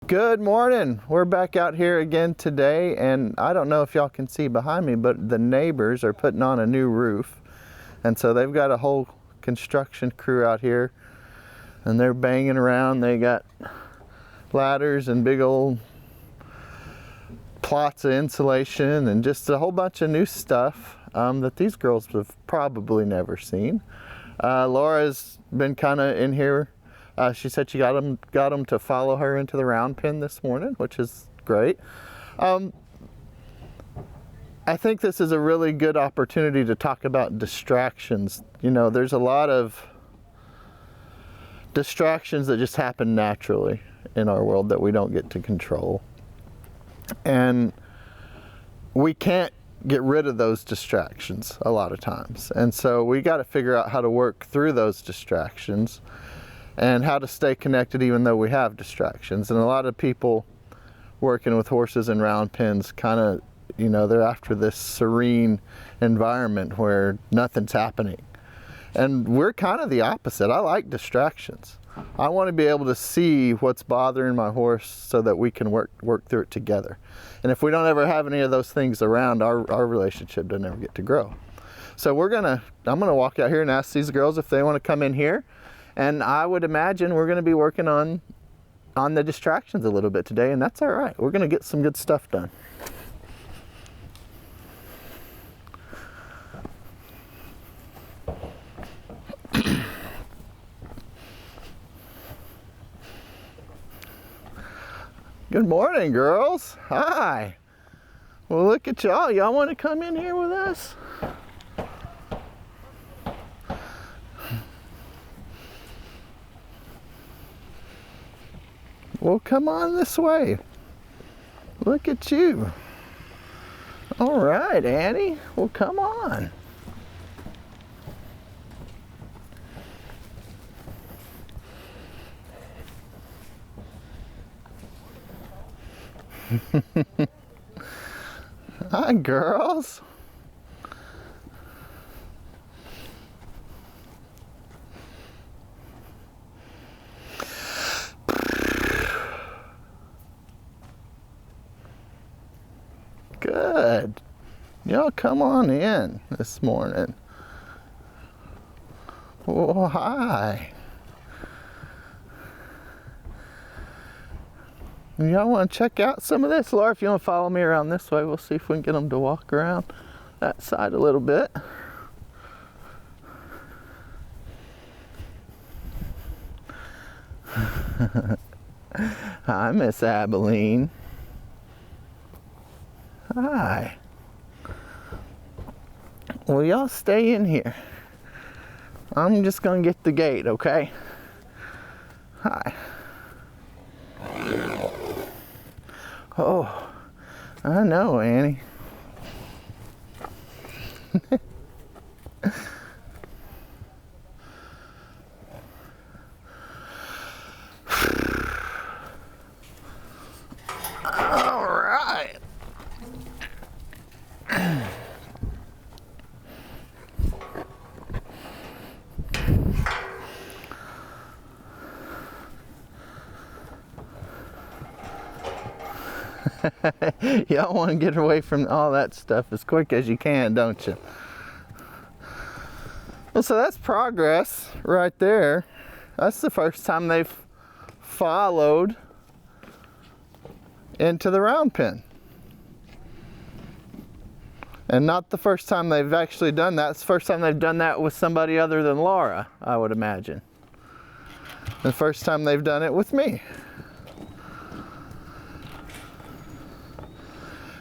Good morning. We're back out here again today, and I don't know if y'all can see behind me, but the neighbors are putting on a new roof. And so they've got a whole construction crew out here, and they're banging around. They got ladders and big old plots of insulation and just a whole bunch of new stuff that these girls have probably never seen. Laura's been kind of in here. She said she got them to follow her into the round pen this morning, which is great. I think this is a really good opportunity to talk about distractions. You know, there's a lot of distractions that just happen naturally in our world that we don't get to control. And we can't get rid of those distractions a lot of times. And so we got to figure out how to work through those distractions and how to stay connected even though we have distractions. And a lot of people working with horses in round pens kind of, you know, they're after this serene environment where nothing's happening. And we're kind of the opposite. I like distractions. I want to be able to see what's bothering my horse so that we can work through it together. And if we don't ever have any of those things around, our relationship doesn't ever get to grow. So I'm gonna walk out here and ask these girls if they want to come in here. And I would imagine we're going to be working on the distractions a little bit today, and that's all right. We're going to get some good stuff done. Good morning, girls. Hi. Well, look at y'all. Y'all want to come in here with us? Well, come on this way. Look at you. All right, Annie. Well, come on. Hi, girls. Good. Y'all come on in this morning. Oh, hi. Y'all want to check out some of this? Laura, if you want to follow me around this way, we'll see if we can get them to walk around that side a little bit. Hi, Miss Abilene. Hi. Well, y'all stay in here. I'm just gonna get the gate, okay? Hi. Oh, I know, Annie. All right. Y'all want to get away from all that stuff as quick as you can, don't you? Well, so that's progress right there. That's the first time they've followed into the round pen. And not the first time they've actually done that. It's the first time they've done that with somebody other than Laura, I would imagine. The first time they've done it with me.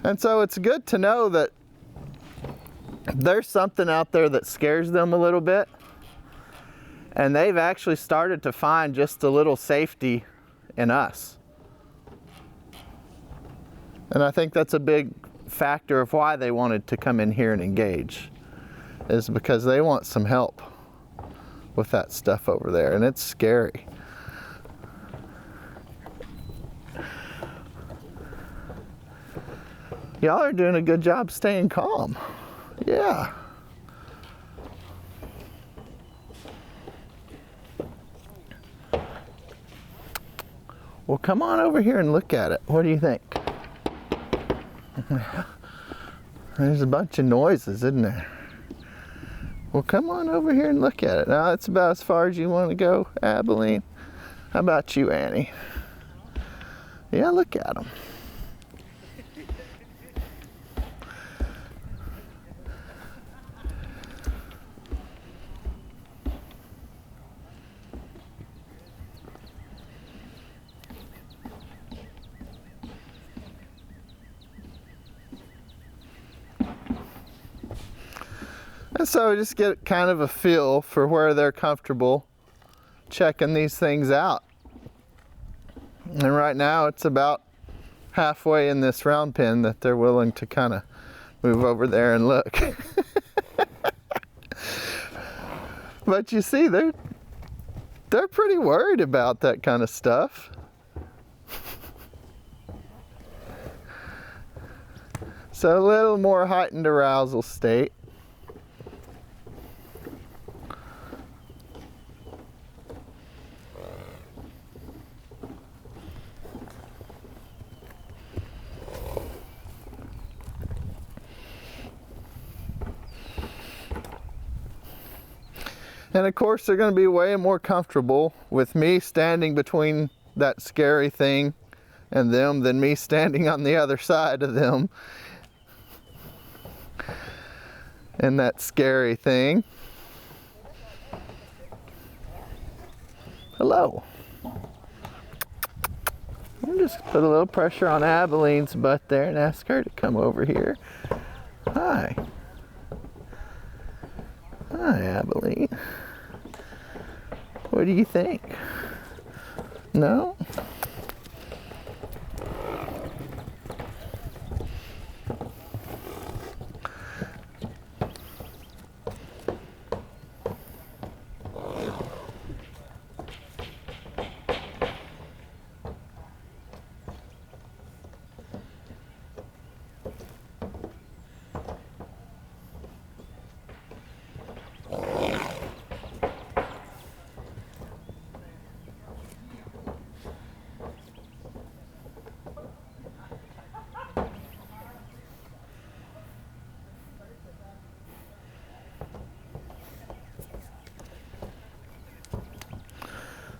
And so it's good to know that there's something out there that scares them a little bit. And they've actually started to find just a little safety in us. And I think that's a big factor of why they wanted to come in here and engage, is because they want some help with that stuff over there, and it's scary. Y'all are doing a good job staying calm. Yeah. Well, come on over here and look at it. What do you think? There's a bunch of noises, isn't there? Well, come on over here and look at it. Now, that's about as far as you want to go, Abilene. How about you, Annie? Yeah, look at them. And so just get kind of a feel for where they're comfortable checking these things out. And right now it's about halfway in this round pen that they're willing to kind of move over there and look. But you see, they're pretty worried about that kind of stuff. So a little more heightened arousal state. And of course, they're going to be way more comfortable with me standing between that scary thing and them than me standing on the other side of them and that scary thing. Hello. I'll just put a little pressure on Abilene's butt there and ask her to come over here. Hi. Hi, Abilene. What do you think? No?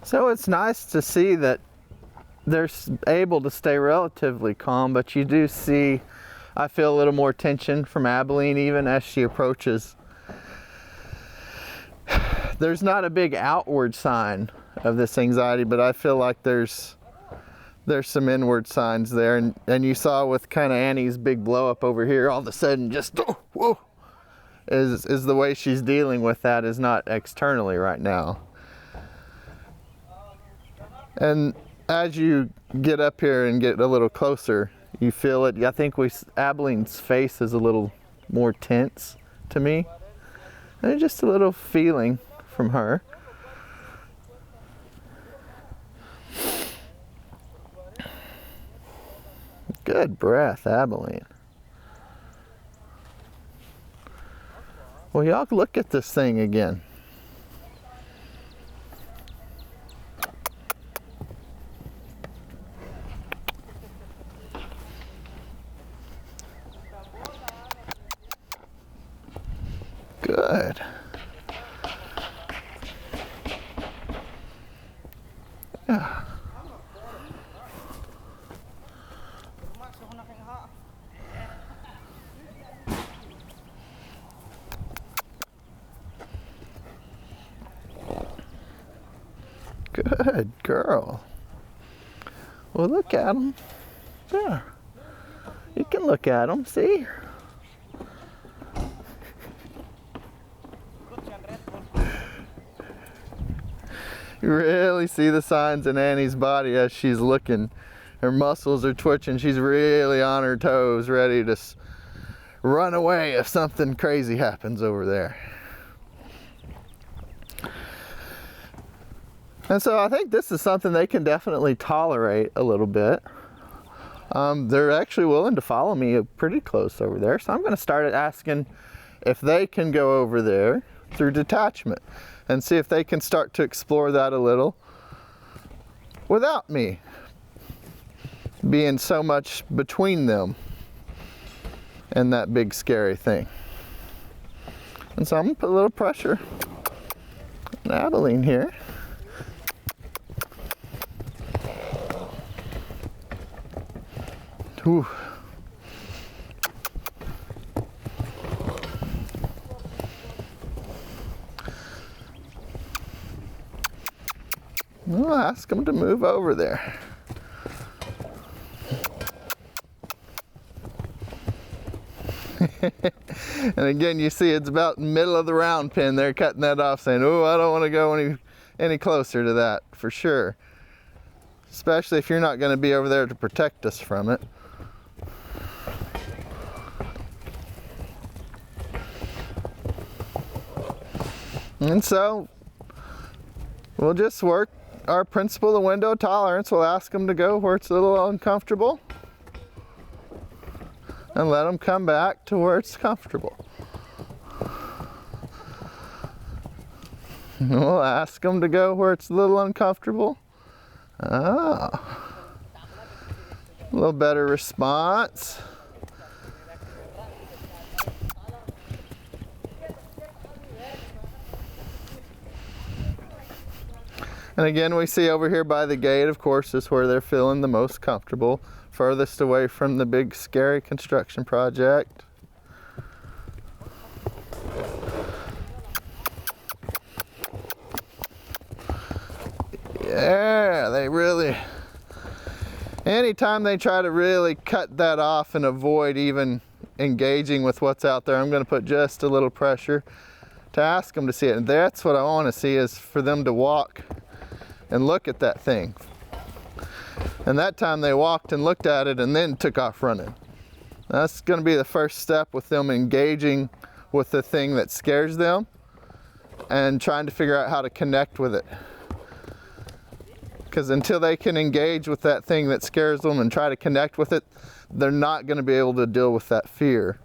So it's nice to see that they're able to stay relatively calm, but you do see, I feel a little more tension from Abilene even as she approaches. There's not a big outward sign of this anxiety, but I feel like there's some inward signs there, and you saw with kind of Annie's big blow up over here, all of a sudden just whoa, is the way she's dealing with that is not externally right now. And as you get up here and get a little closer, you feel it. I think Abilene's face is a little more tense to me. And just a little feeling from her. Good breath, Abilene. Well, y'all look at this thing again. Good. Yeah. Good girl. Well, look at them. Yeah. You can look at them, see? You really see the signs in Annie's body as she's looking. Her muscles are twitching. She's really on her toes, ready to run away if something crazy happens over there. And so I think this is something they can definitely tolerate a little bit. They're actually willing to follow me pretty close over there. So I'm going to start asking if they can go over there through detachment and see if they can start to explore that a little without me being so much between them and that big scary thing. And so I'm gonna put a little pressure on Abilene here. Whew. We'll ask them to move over there. And again, you see it's about middle of the round pin. They're cutting that off, saying, "Oh, I don't want to go any closer to that," for sure. Especially if you're not going to be over there to protect us from it. And so we'll just work our principle of window tolerance. We'll ask them to go where it's a little uncomfortable and let them come back to where it's comfortable. And we'll ask them to go where it's a little uncomfortable. Ah, a little better response. And again, we see over here by the gate, of course, is where they're feeling the most comfortable, furthest away from the big scary construction project. Yeah, they really, anytime they try to really cut that off and avoid even engaging with what's out there, I'm going to put just a little pressure to ask them to see it. And that's what I want to see, is for them to walk and look at that thing. And that time they walked and looked at it and then took off running. That's going to be the first step with them engaging with the thing that scares them and trying to figure out how to connect with it. Because until they can engage with that thing that scares them and try to connect with it, they're not going to be able to deal with that fear.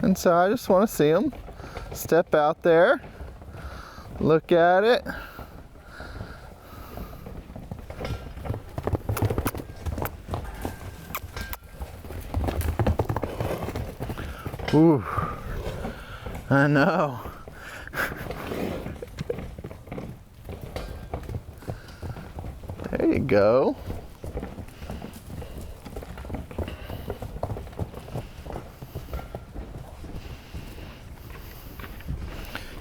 And so I just want to see them step out there, look at it. Ooh, I know. There you go.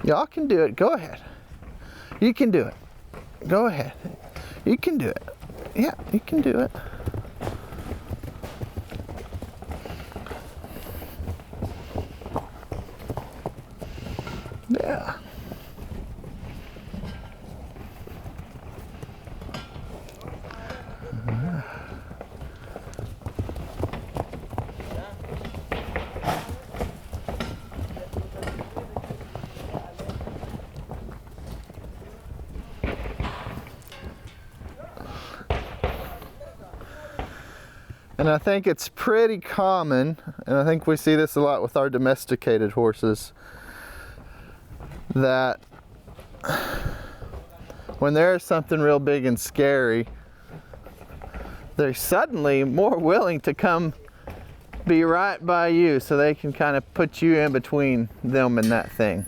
Y'all can do it. Go ahead. You can do it. Go ahead. You can do it. Yeah, you can do it. Yeah. And I think it's pretty common, and I think we see this a lot with our domesticated horses, that when there's something real big and scary, they're suddenly more willing to come be right by you, so they can kind of put you in between them and that thing,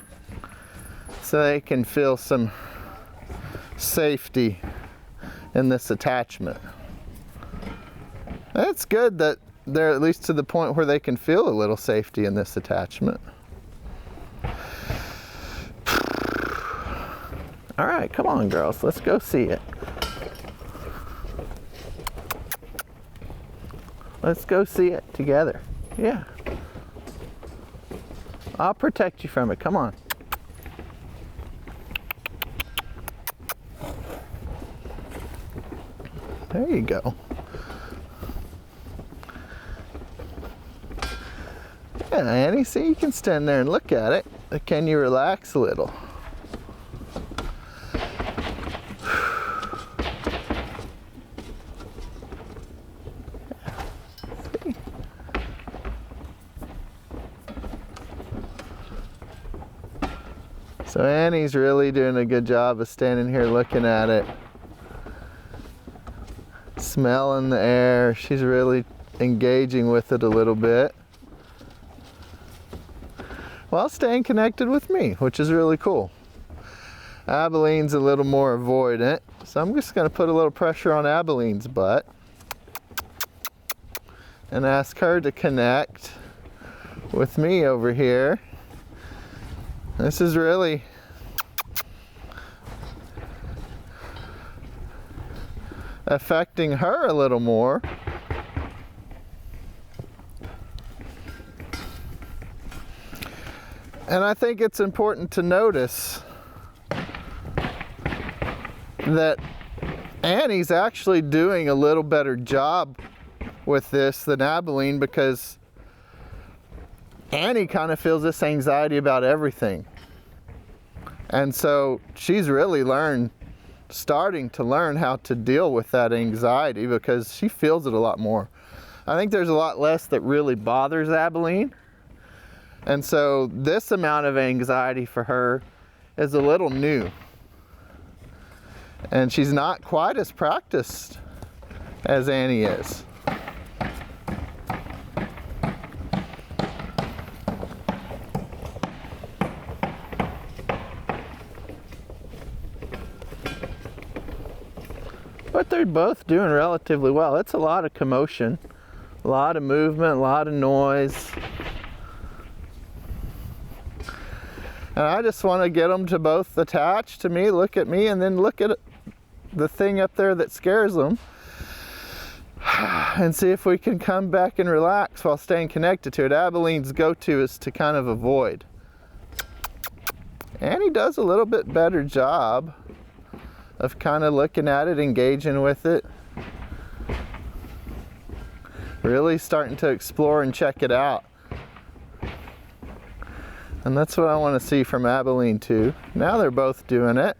so they can feel some safety in this attachment. It's good that they're at least to the point where they can feel a little safety in this attachment. All right, come on, girls, let's go see it. Let's go see it together. Yeah. I'll protect you from it. Come on. There you go. Yeah, Annie, see, you can stand there and look at it. But can you relax a little? So Annie's really doing a good job of standing here looking at it, smelling the air. She's really engaging with it a little bit while staying connected with me, which is really cool. Abeline's a little more avoidant, so I'm just going to put a little pressure on Abeline's butt and ask her to connect with me over here. This is really affecting her a little more. And I think it's important to notice that Annie's actually doing a little better job with this than Abeline, because Annie kind of feels this anxiety about everything. And so she's really starting to learn how to deal with that anxiety, because she feels it a lot more. I think there's a lot less that really bothers Abeline. And so this amount of anxiety for her is a little new. And she's not quite as practiced as Annie is. But they're both doing relatively well. It's a lot of commotion, a lot of movement, a lot of noise. And I just want to get them to both attach to me, look at me, and then look at the thing up there that scares them, and see if we can come back and relax while staying connected to it. Abeline's go-to is to kind of avoid. Annie does a little bit better job of kind of looking at it, engaging with it, really starting to explore and check it out. And that's what I want to see from Abeline too. Now they're both doing it.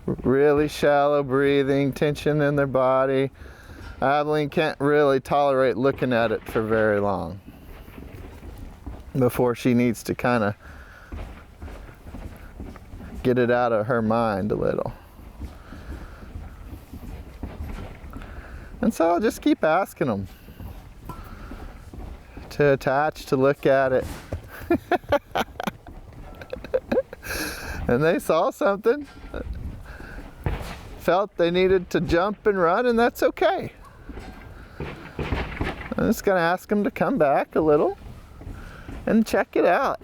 Really shallow breathing, tension in their body. Abeline can't really tolerate looking at it for very long before she needs to kind of get it out of her mind a little. And so I'll just keep asking them to attach, to look at it. And they saw something, felt they needed to jump and run, and that's okay. I'm just going to ask them to come back a little and check it out.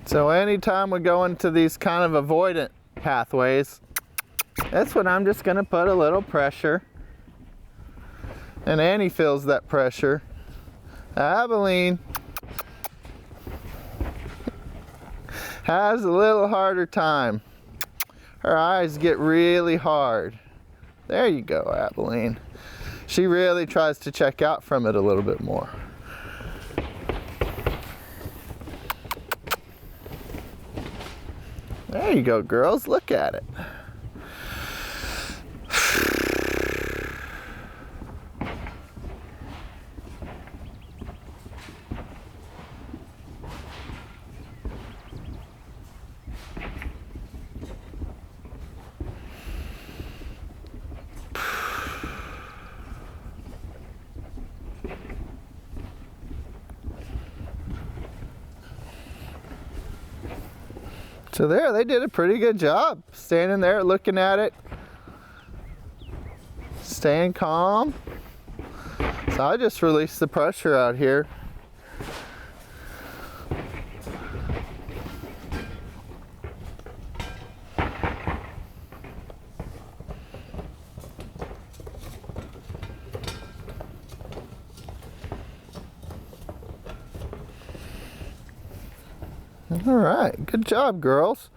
So anytime we go into these kind of avoidant pathways, that's when I'm just going to put a little pressure. And Annie feels that pressure. Abeline has a little harder time. Her eyes get really hard. There you go, Abeline. She really tries to check out from it a little bit more. There you go, girls. Look at it. So there, they did a pretty good job. Standing there looking at it. Staying calm. So I just released the pressure out here. All right, good job, girls.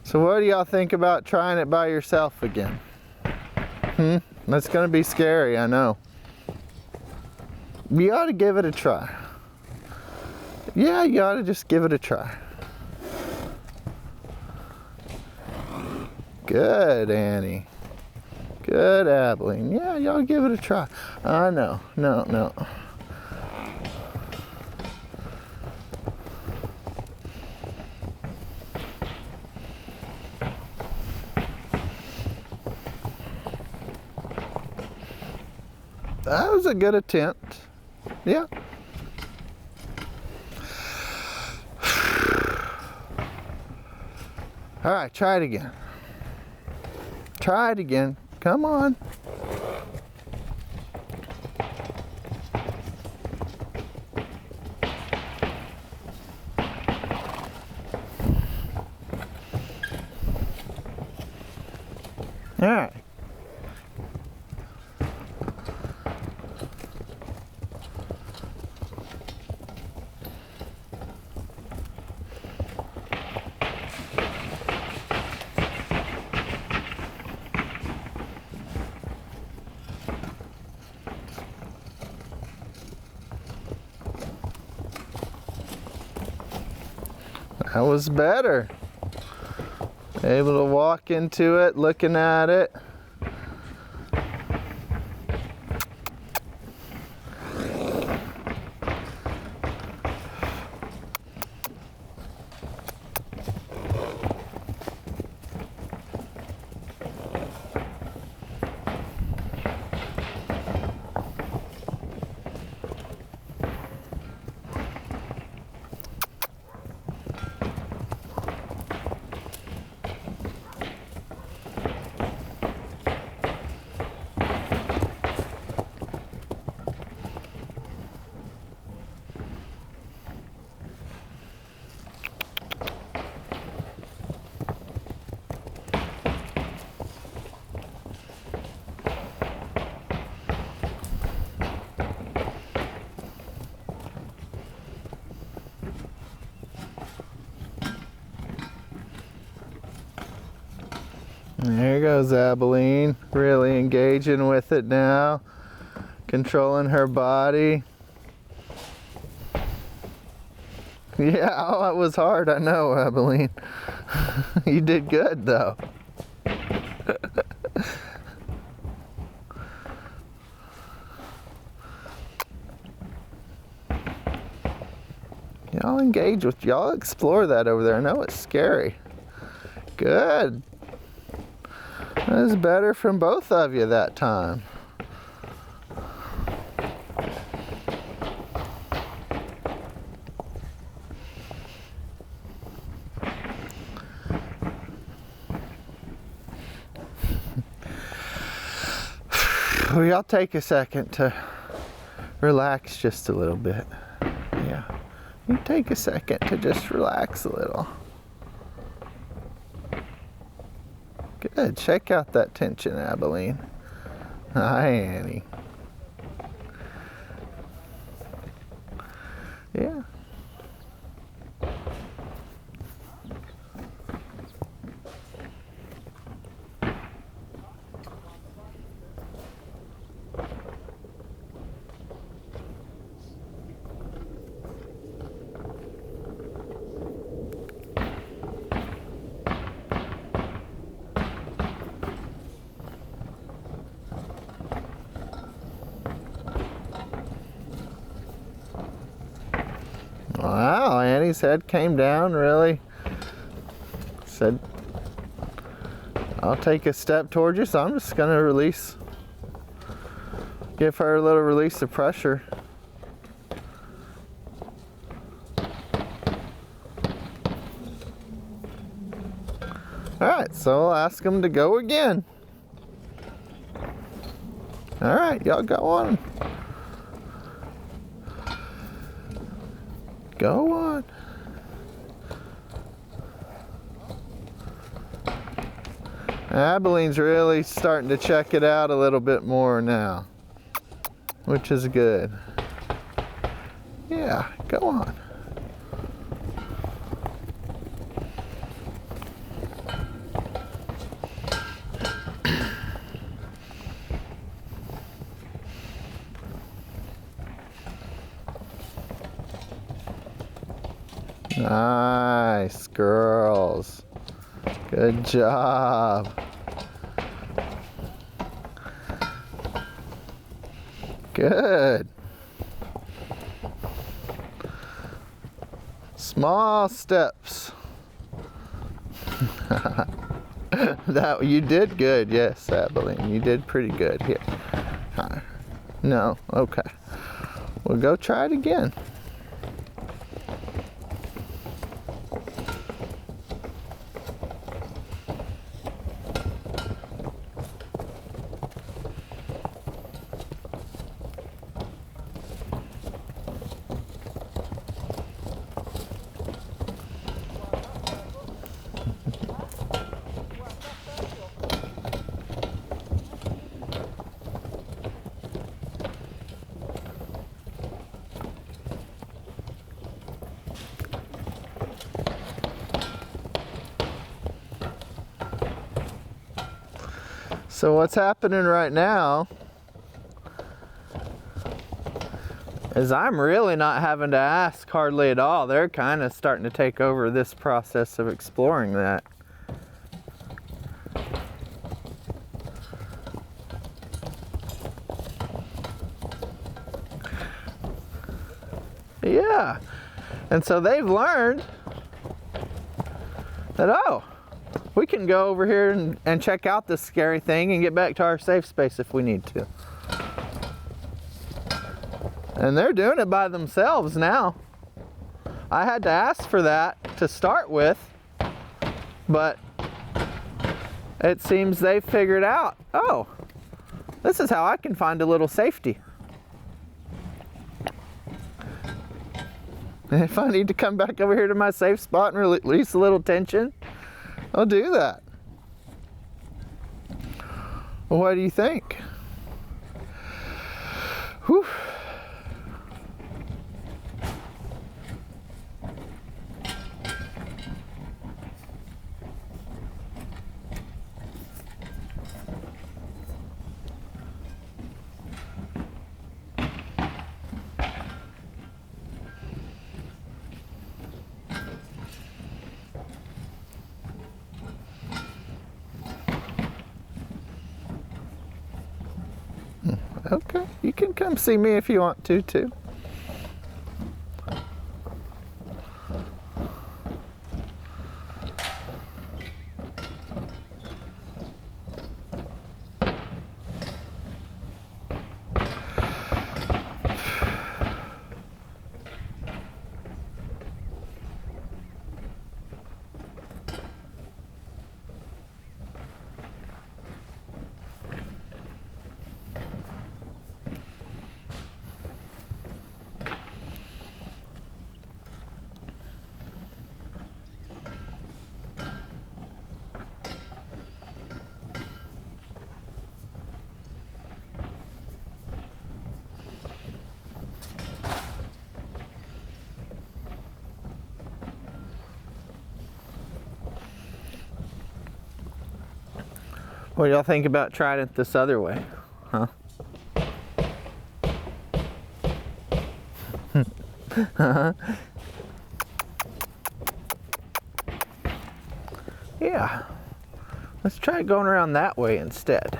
So what do y'all think about trying it by yourself again? That's gonna be scary, I know. You ought to give it a try. Yeah, you ought to just give it a try. Good, Annie. Good, Abilene. Yeah, you ought to give it a try. No. That was a good attempt. Yeah. All right, try it again. Try it again. Come on. All right. That was better. Able to walk into it, looking at it. There goes Abilene, really engaging with it now, controlling her body. Yeah, oh, that was hard, I know, Abilene. You did good, though. Y'all engage with, y'all explore that over there. I know it's scary. Good. That was better from both of you that time. Well, y'all take a second to relax just a little bit. Yeah. You take a second to just relax a little. Good. Check out that tension, Abilene. Hi, Annie. Yeah. Wow, Annie's head came down, really. Said, I'll take a step towards you, so I'm just gonna release. Give her a little release of pressure. So I'll ask them to go again. All right, y'all go on. Go on. Abilene's really starting to check it out a little bit more now, which is good. Yeah, go on. Nice, girls. Good job. Good. Small steps. That you did good, yes, Abilene. You did pretty good here. No, okay. We'll go try it again. So what's happening right now is I'm really not having to ask hardly at all. They're kind of starting to take over this process of exploring that. Yeah, and so they've learned that, oh, we can go over here and check out this scary thing and get back to our safe space if we need to. And they're doing it by themselves now. I had to ask for that to start with, but it seems they figured out, oh, this is how I can find a little safety. And if I need to come back over here to my safe spot and release a little tension, I'll do that. Well, what do you think? Whew. Okay, you can come see me if you want to, too. What do y'all think about trying it this other way? Huh? Yeah. Let's try going around that way instead.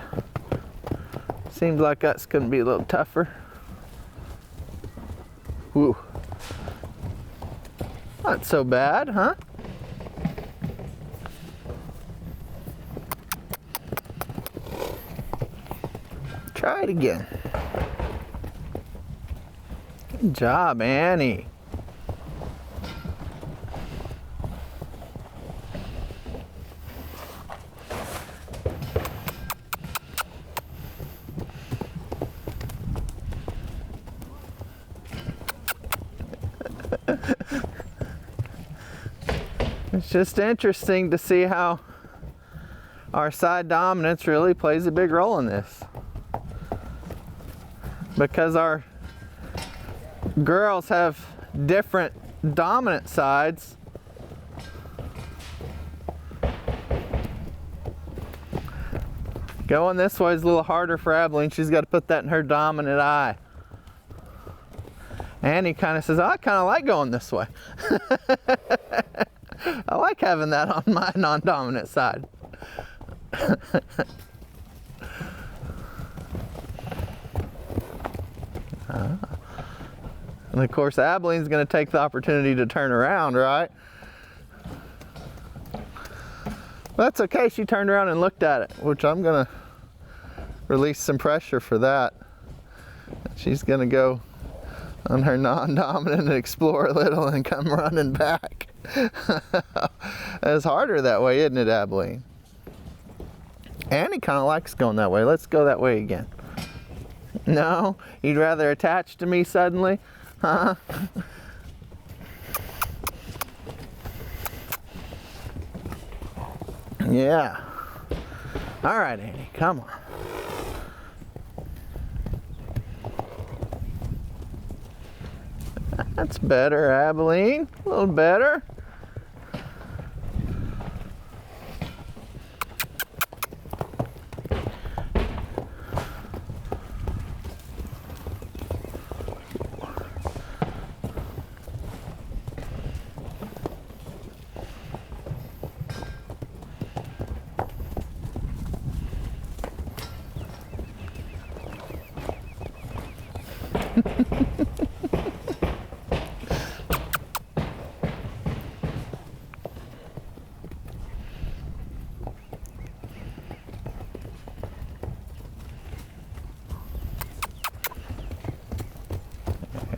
Seems like that's going to be a little tougher. Woo. Not so bad, huh? Try it again. Good job, Annie. It's just interesting to see how our side dominance really plays a big role in this. Because our girls have different dominant sides. Going this way is a little harder for Abilene. She's got to put that in her dominant eye. Annie kind of says, oh, I kind of like going this way. I like having that on my non-dominant side. And of course, Abilene's going to take the opportunity to turn around, right? That's okay. She turned around and looked at it, which I'm going to release some pressure for that. She's going to go on her non-dominant and explore a little and come running back. It's harder that way, isn't it, Abilene? Annie kind of likes going that way. Let's go that way again. No? You'd rather attach to me suddenly? Huh? Yeah. All right, Annie, come on. That's better, Abilene. A little better.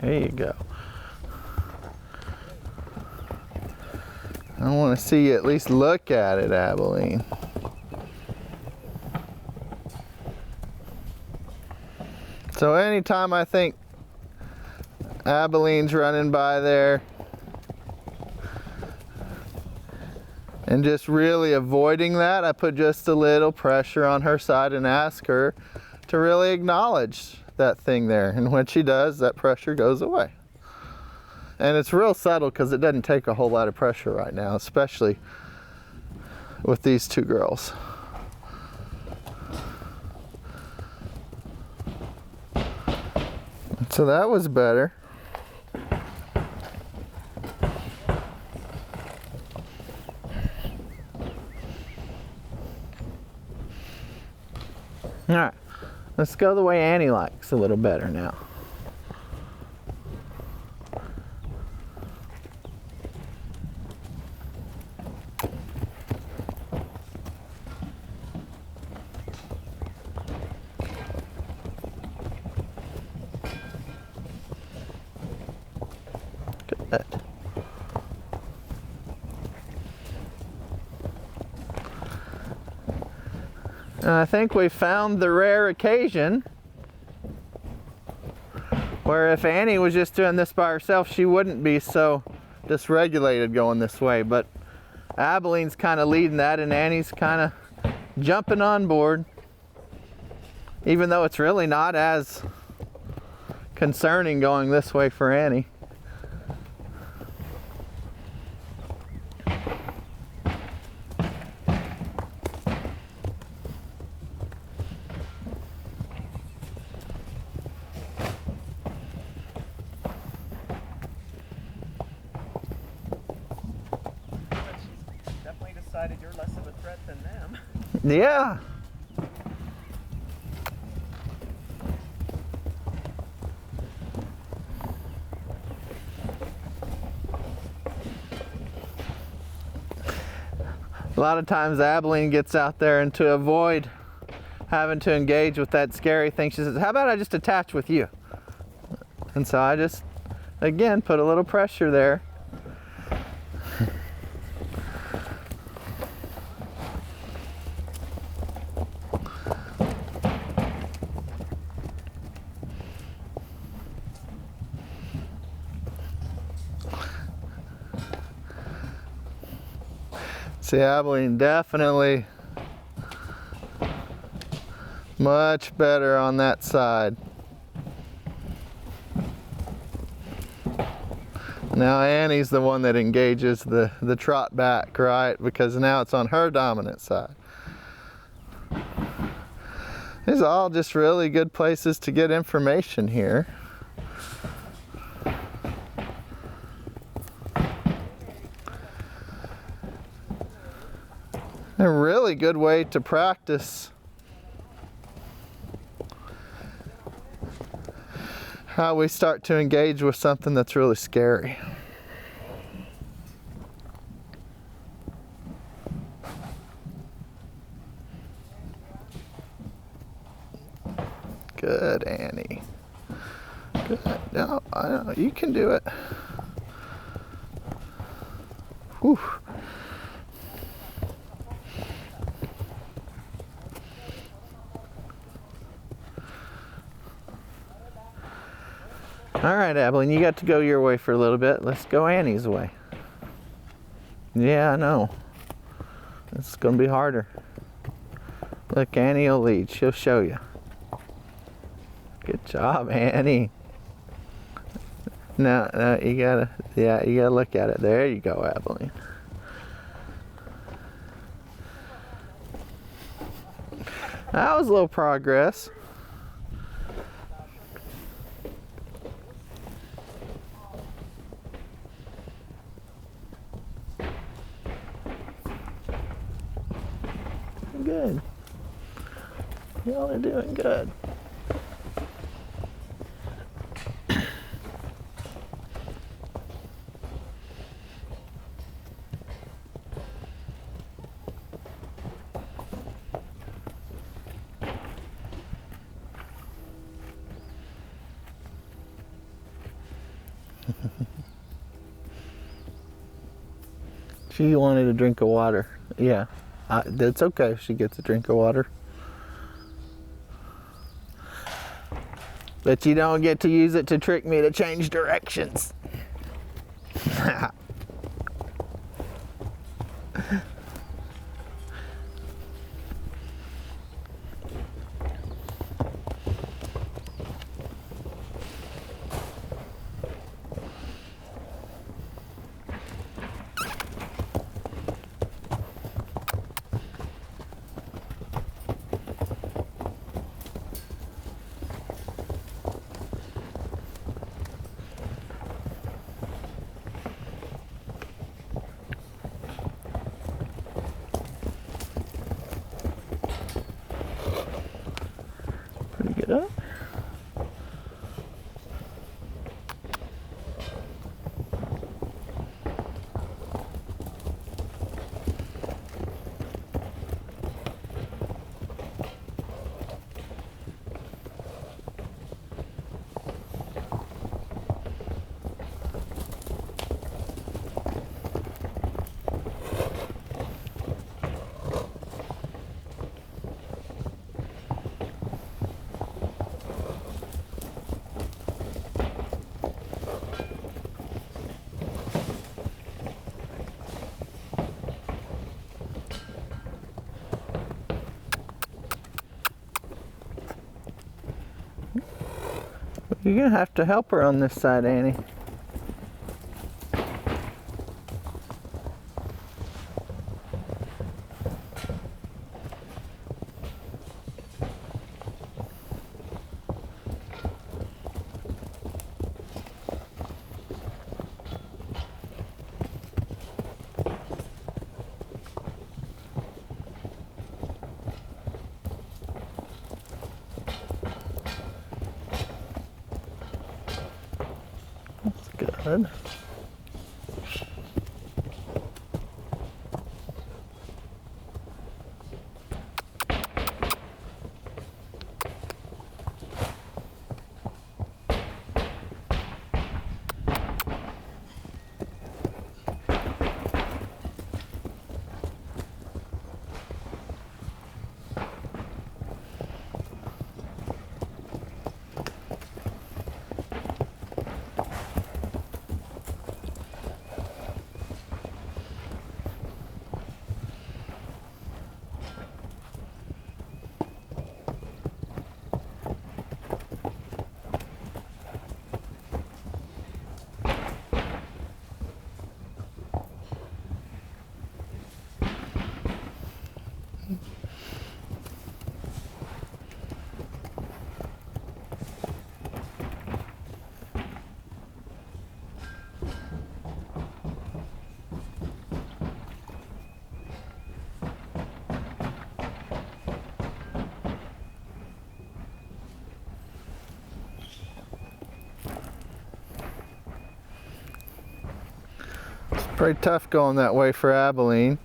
There you go. I want to see you at least look at it, Abilene. So anytime I think Abilene's running by there and just really avoiding that, I put just a little pressure on her side and ask her to really acknowledge that thing there. And when she does, that pressure goes away. And it's real subtle because it doesn't take a whole lot of pressure right now, especially with these two girls. So that was better. All right, let's go the way Annie likes a little better now. Good. And I think we found the rare occasion where if Annie was just doing this by herself, she wouldn't be so dysregulated going this way. But Abilene's kind of leading that, and Annie's kind of jumping on board, even though it's really not as concerning going this way for Annie. Decided you're less of a threat than them. Yeah. A lot of times Abilene gets out there, and to avoid having to engage with that scary thing, she says, how about I just attach with you? And so I just, again, put a little pressure there. See, Abilene definitely much better on that side. Now Annie's the one that engages the trot back, right? Because now it's on her dominant side. These are all just really good places to get information here. A really good way to practice how we start to engage with something that's really scary. Good, Annie. Good. No, I know, you can do it. Whew. All right, Abilene, you got to go your way for a little bit. Let's go Annie's way. Yeah, I know. It's gonna be harder. Look, Annie will lead. She'll show you. Good job, Annie. No, you gotta look at it. There you go, Abilene. That was a little progress. Good. Y'all are doing good. She wanted a drink of water. Yeah, that's okay if she gets a drink of water. But you don't get to use it to trick me to change directions. Pretty good up. You're gonna have to help her on this side, Annie. Good. Pretty tough going that way for Abilene.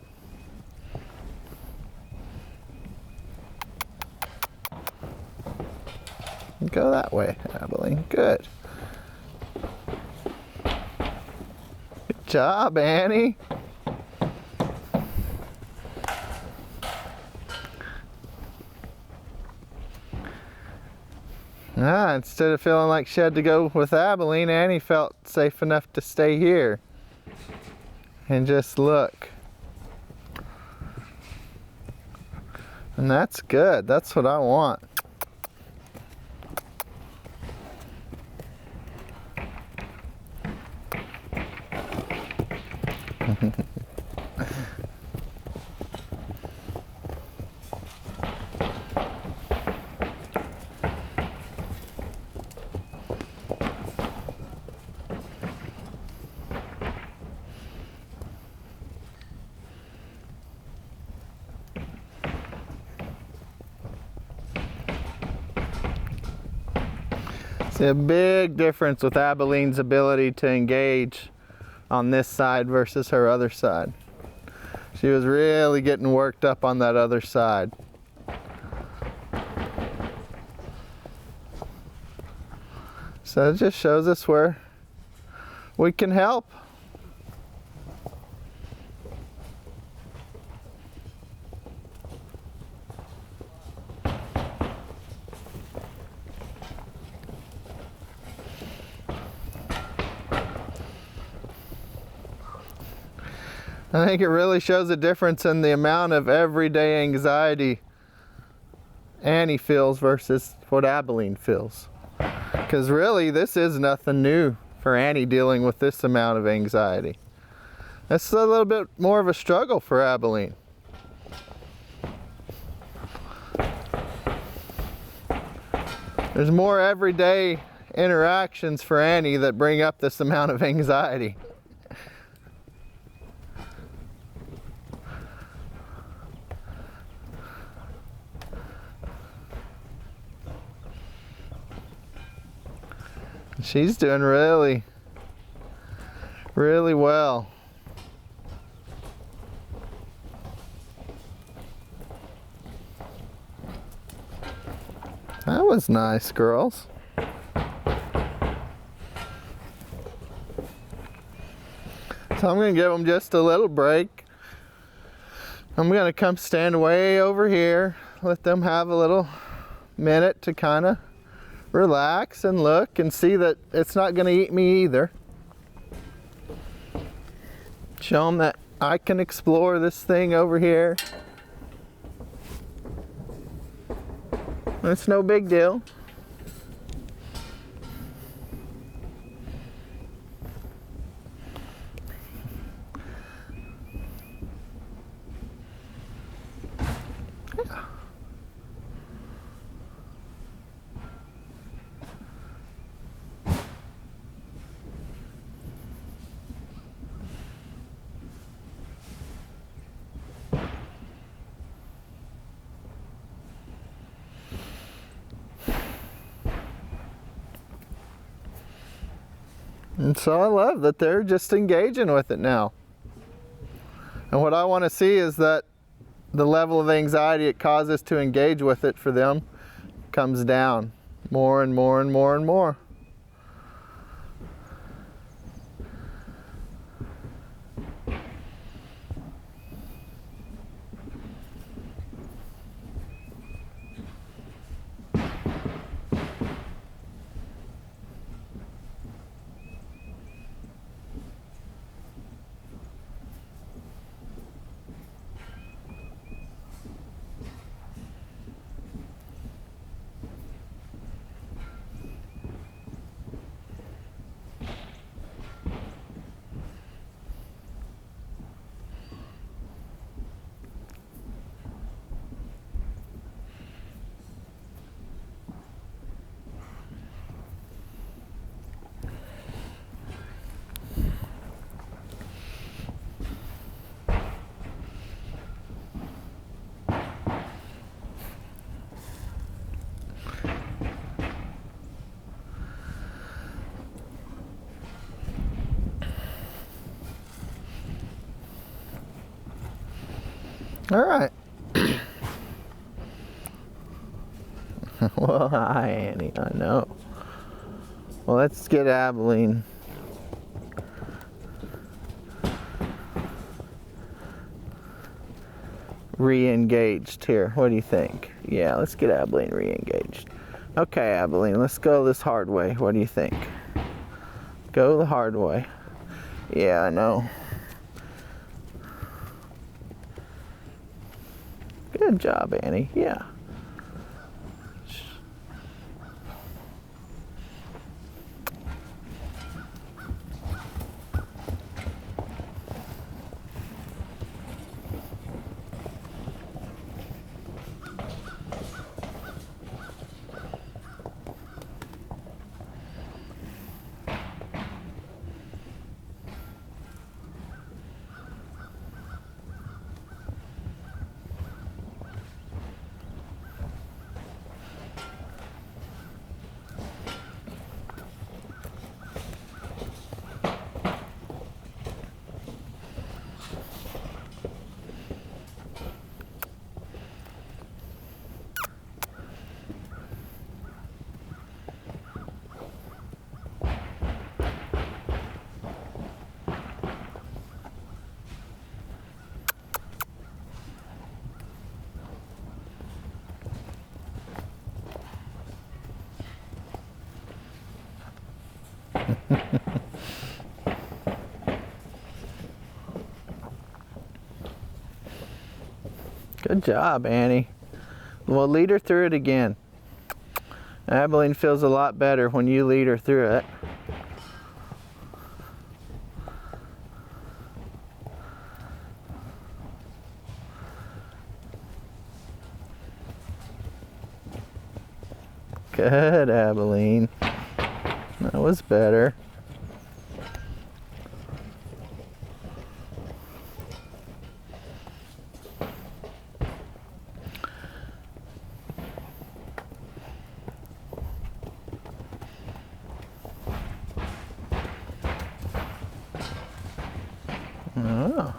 Go that way, Abilene. Good. Good job, Annie. Instead of feeling like she had to go with Abilene, Annie felt safe enough to stay here. And just look. And that's good. That's what I want. See a big difference with Abilene's ability to engage on this side versus her other side. She was really getting worked up on that other side. So it just shows us where we can help. I think it really shows a difference in the amount of everyday anxiety Annie feels versus what Abilene feels. Because really, this is nothing new for Annie dealing with this amount of anxiety. It's a little bit more of a struggle for Abilene. There's more everyday interactions for Annie that bring up this amount of anxiety. She's doing really, really well. That was nice, girls. So I'm going to give them just a little break. I'm going to come stand way over here, let them have a little minute to kind of relax and look and see that it's not going to eat me either. Show them that I can explore this thing over here. It's no big deal. And so I love that they're just engaging with it now. And what I want to see is that the level of anxiety it causes to engage with it for them comes down more and more and more and more. All right. Well, hi, Annie. I know. Well, let's get Abilene. Re-engaged here. What do you think? Yeah, let's get Abilene re-engaged. Okay, Abilene, let's go this hard way. What do you think? Go the hard way. Yeah, I know. Good job, Annie. Yeah. Good job, Annie. Well, lead her through it again. Abilene feels a lot better when you lead her through it. Good, Abilene. That was better. Oh.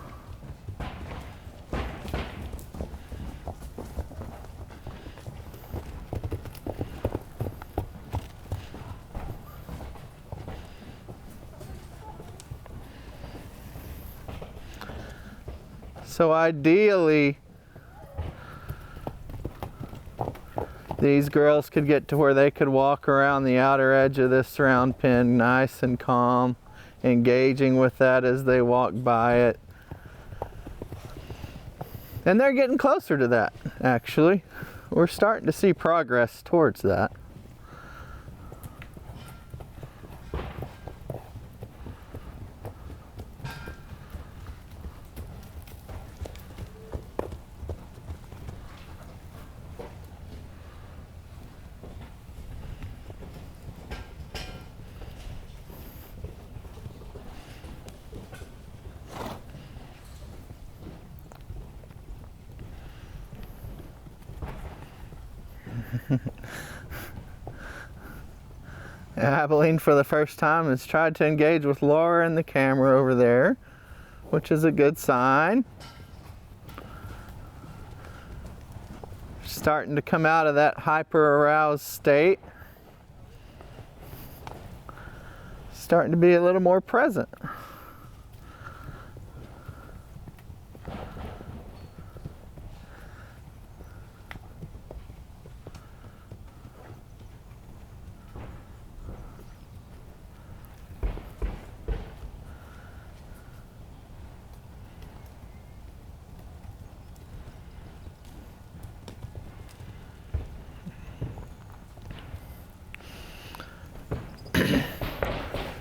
So ideally, these girls could get to where they could walk around the outer edge of this round pen nice and calm, engaging with that as they walk by it. And they're getting closer to that, actually. We're starting to see progress towards that. Abilene, for the first time, has tried to engage with Laura and the camera over there, which is a good sign. Starting to come out of that hyper-aroused state. Starting to be a little more present.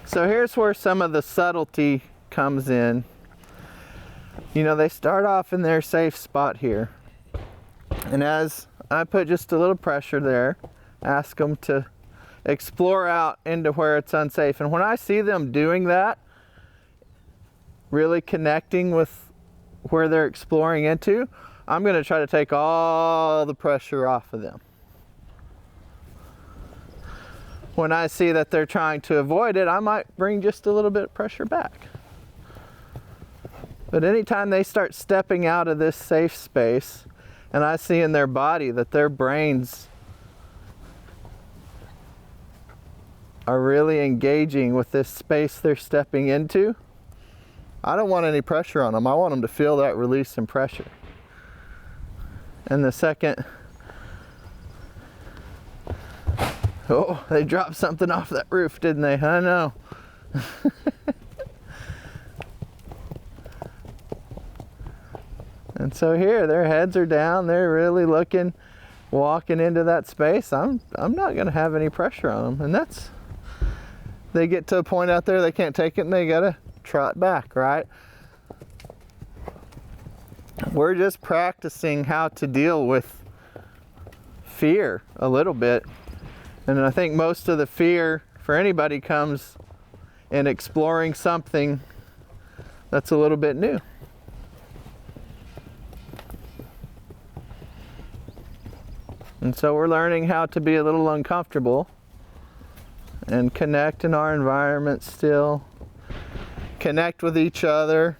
So here's where some of the subtlety comes in. You know, they start off in their safe spot here. And as I put just a little pressure there, ask them to explore out into where it's unsafe. And when I see them doing that, really connecting with where they're exploring into, I'm going to try to take all the pressure off of them. When I see that they're trying to avoid it, I might bring just a little bit of pressure back. But anytime they start stepping out of this safe space, and I see in their body that their brains are really engaging with this space they're stepping into, I don't want any pressure on them. I want them to feel that release and pressure. And the second, oh, they dropped something off that roof, didn't they? I know. And so here, their heads are down, they're really looking, walking into that space. I'm not gonna have any pressure on them. And that's, they get to a point out there they can't take it and they gotta trot back, right? We're just practicing how to deal with fear a little bit. And I think most of the fear for anybody comes in exploring something that's a little bit new. And so we're learning how to be a little uncomfortable and connect in our environment still, connect with each other.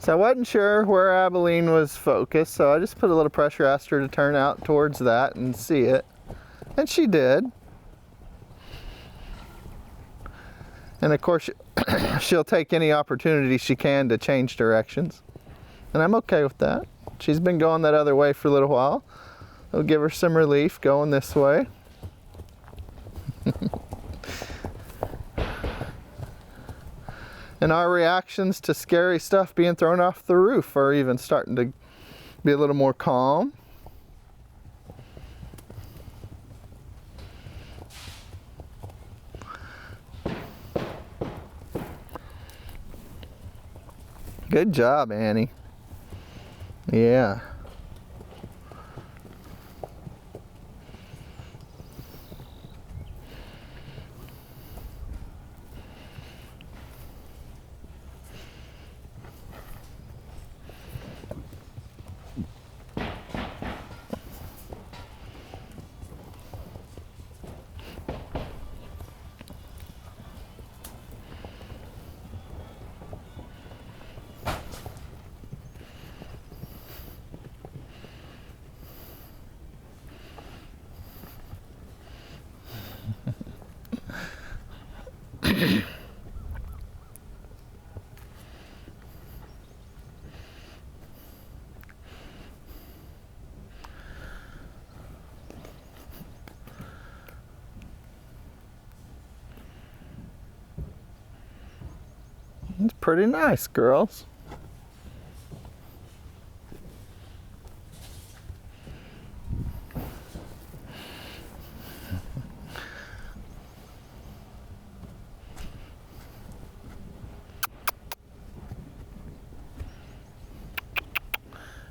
So I wasn't sure where Abilene was focused, so I just put a little pressure, asked her to turn out towards that and see it. And she did. And of course, she'll take any opportunity she can to change directions. And I'm okay with that. She's been going that other way for a little while. It'll give her some relief going this way. And our reactions to scary stuff being thrown off the roof are even starting to be a little more calm. Good job, Annie. Yeah. It's pretty nice, girls.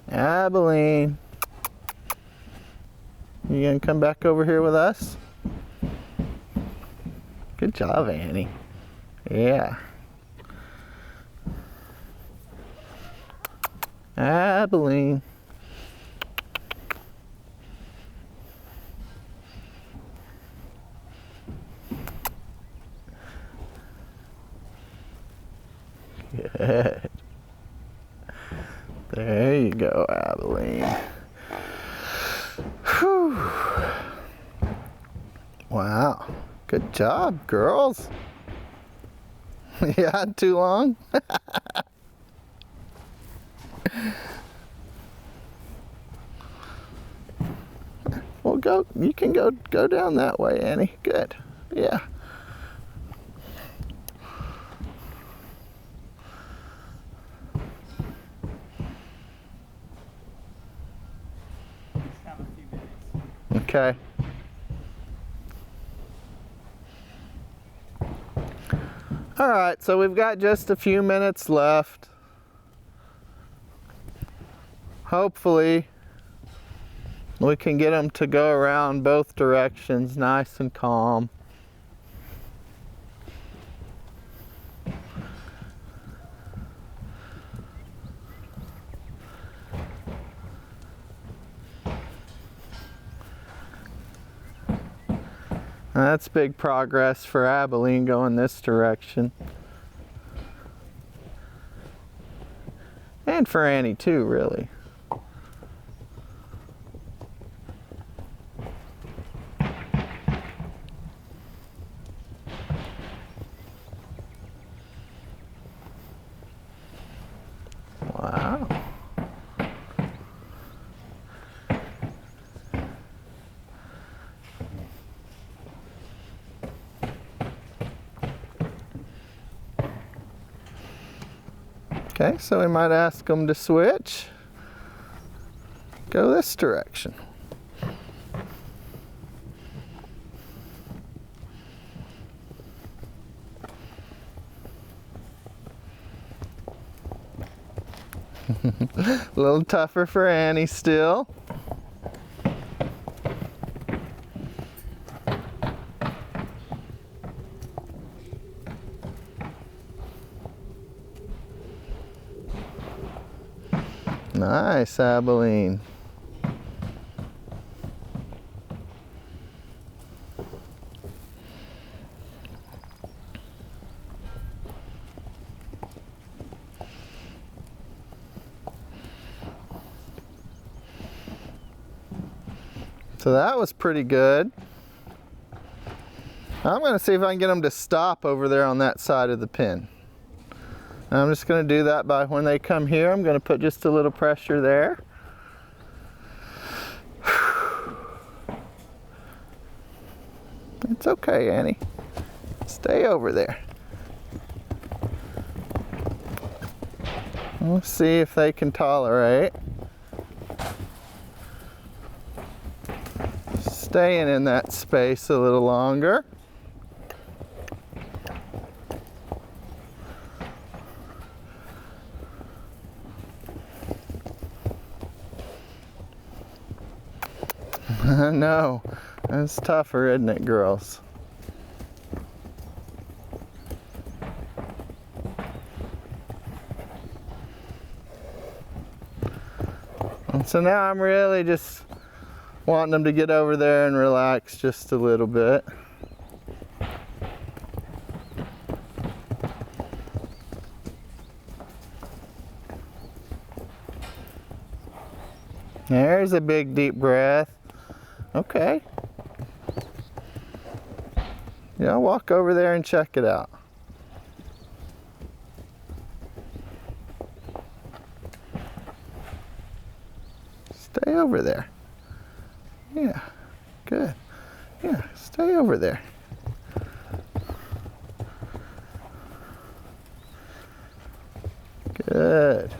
Abilene, you gonna come back over here with us? Good job, Annie. Yeah. Abilene. Good. There you go, Abilene. Whew. Wow. Good job, girls. Yeah, too long? Well, you can go down that way, Annie. Good. Yeah. Have a few minutes. Okay. All right, so we've got just a few minutes left. Hopefully, we can get them to go around both directions nice and calm. That's big progress for Abilene going this direction. And for Annie too, really. Wow. Okay, so we might ask them to switch. Go this direction. A little tougher for Annie still. Nice, Abilene. So that was pretty good. I'm going to see if I can get them to stop over there on that side of the pin. And I'm just going to do that by when they come here, I'm going to put just a little pressure there. It's okay, Annie. Stay over there. Let's see if they can tolerate staying in that space a little longer. No, that's tougher, isn't it, girls? And so now I'm really just wanting them to get over there and relax just a little bit. There's a big deep breath. Okay. Yeah, walk over there and check it out. Stay over there. Yeah, good. Yeah, stay over there. Good.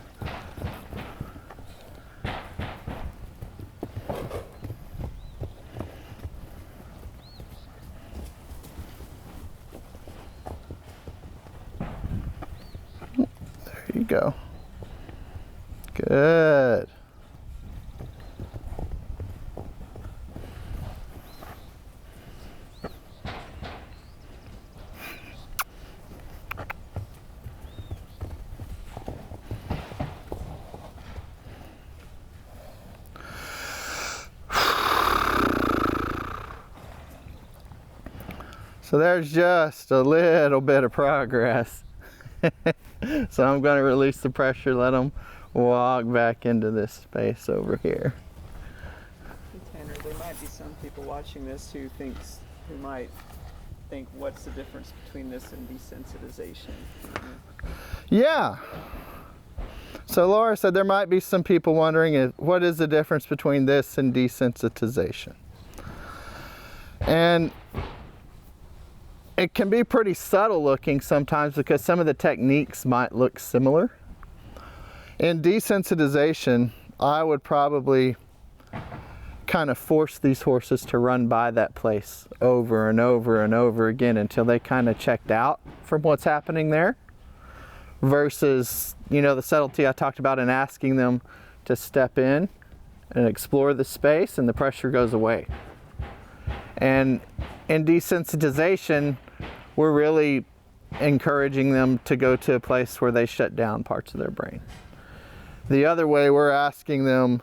There you go. Good. So there's just a little bit of progress. So I'm going to release the pressure, let them walk back into this space over here. Tanner, there might be some people watching this who might think, what's the difference between this and desensitization? Yeah. So Laura said there might be some people wondering what is the difference between this and desensitization. And it can be pretty subtle looking sometimes because some of the techniques might look similar. In desensitization, I would probably kind of force these horses to run by that place over and over and over again until they kind of checked out from what's happening there. Versus, you know, the subtlety I talked about in asking them to step in and explore the space and the pressure goes away. And in desensitization, we're really encouraging them to go to a place where they shut down parts of their brain. The other way, we're asking them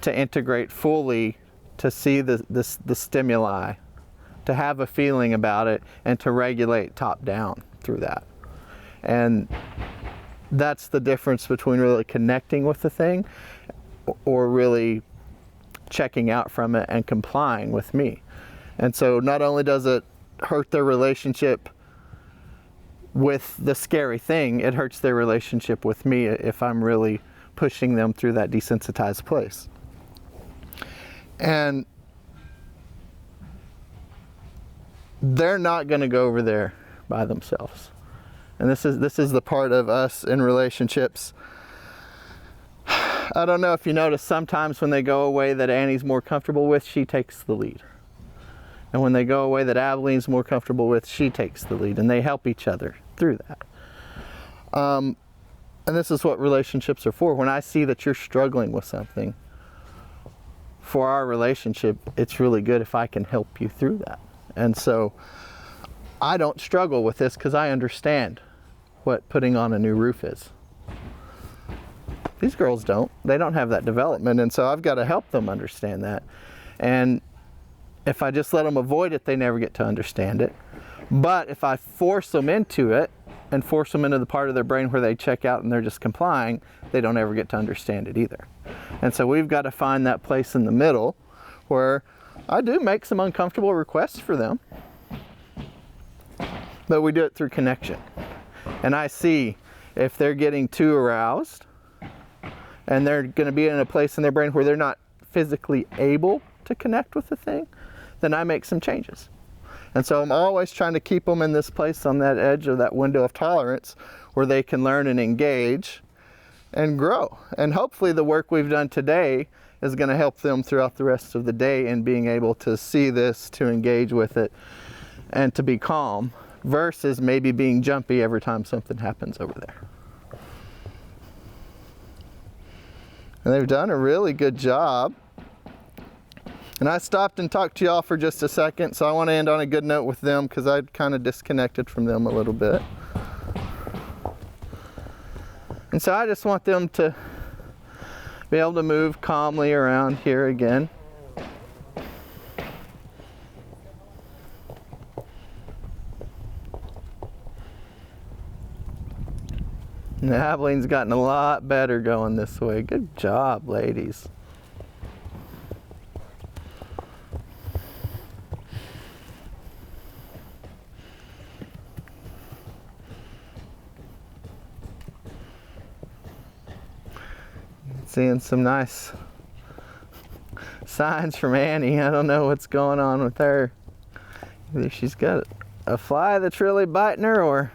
to integrate fully to see the stimuli to have a feeling about it, and to regulate top down through that. And that's the difference between really connecting with the thing or really checking out from it and complying with me. And so not only does it hurt their relationship with the scary thing, it hurts their relationship with me if I'm really pushing them through that desensitized place. And they're not going to go over there by themselves. And this is the part of us in relationships. I don't know if you notice, sometimes when they go away that Annie's more comfortable with, she takes the lead. And when they go away that Aveline's more comfortable with, she takes the lead, and they help each other through that. And this is what relationships are for. When I see that you're struggling with something, for our relationship, it's really good if I can help you through that. And so I don't struggle with this because I understand what putting on a new roof is. These girls don't. They don't have that development, and so I've got to help them understand that. And if I just let them avoid it, they never get to understand it. But if I force them into it and force them into the part of their brain where they check out and they're just complying, they don't ever get to understand it either. And so we've got to find that place in the middle where I do make some uncomfortable requests for them, but we do it through connection. And I see if they're getting too aroused and they're going to be in a place in their brain where they're not physically able to connect with the thing, then I make some changes. And so I'm always trying to keep them in this place on that edge of that window of tolerance where they can learn and engage and grow. And hopefully the work we've done today is going to help them throughout the rest of the day in being able to see this, to engage with it, and to be calm, versus maybe being jumpy every time something happens over there. And they've done a really good job. And I stopped and talked to y'all for just a second, so I want to end on a good note with them because I'd kind of disconnected from them a little bit. And so I just want them to be able to move calmly around here again. And Aveline's gotten a lot better going this way. Good job, ladies. Seeing some nice signs from Annie. I don't know what's going on with her. Either she's got a fly that's really biting her, or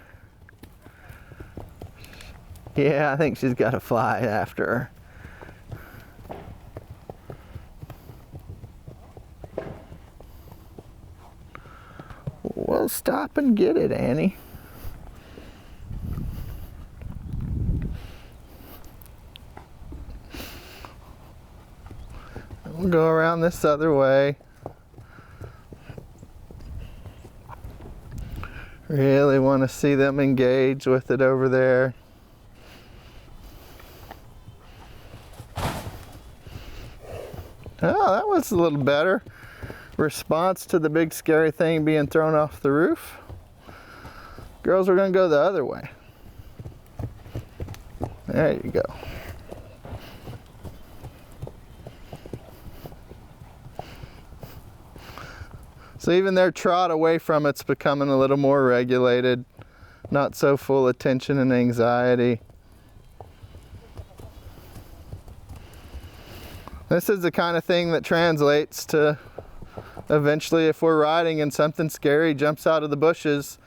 yeah, I think she's got a fly after her. Well, stop and get it, Annie. We'll go around this other way. Really want to see them engage with it over there. Oh, that was a little better response to the big scary thing being thrown off the roof. Girls, we're going to go the other way. There you go. So even their trot away from it's becoming a little more regulated, not so full of tension and anxiety. This is the kind of thing that translates to eventually, if we're riding and something scary jumps out of the bushes,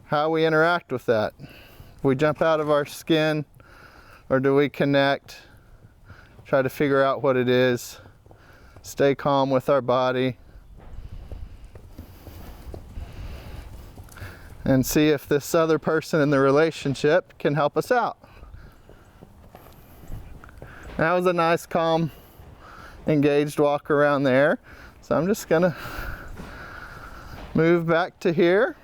how we interact with that. If we jump out of our skin, or do we connect, try to figure out what it is, stay calm with our body, and see if this other person in the relationship can help us out. That was a nice, calm, engaged walk around there. So I'm just gonna move back to here.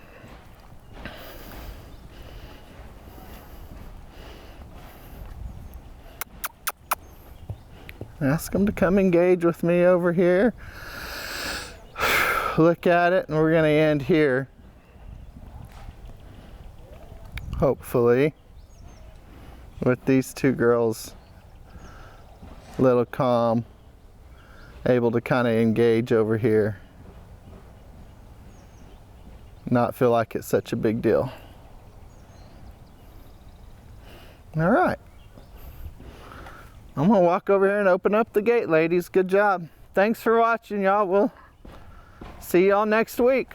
Ask them to come engage with me over here. look at it, and we're going to end here. Hopefully, with these two girls a little calm, able to kind of engage over here, not feel like it's such a big deal. All right, I'm gonna walk over here and open up the gate, ladies. Good job. Thanks for watching, y'all. We'll see y'all next week.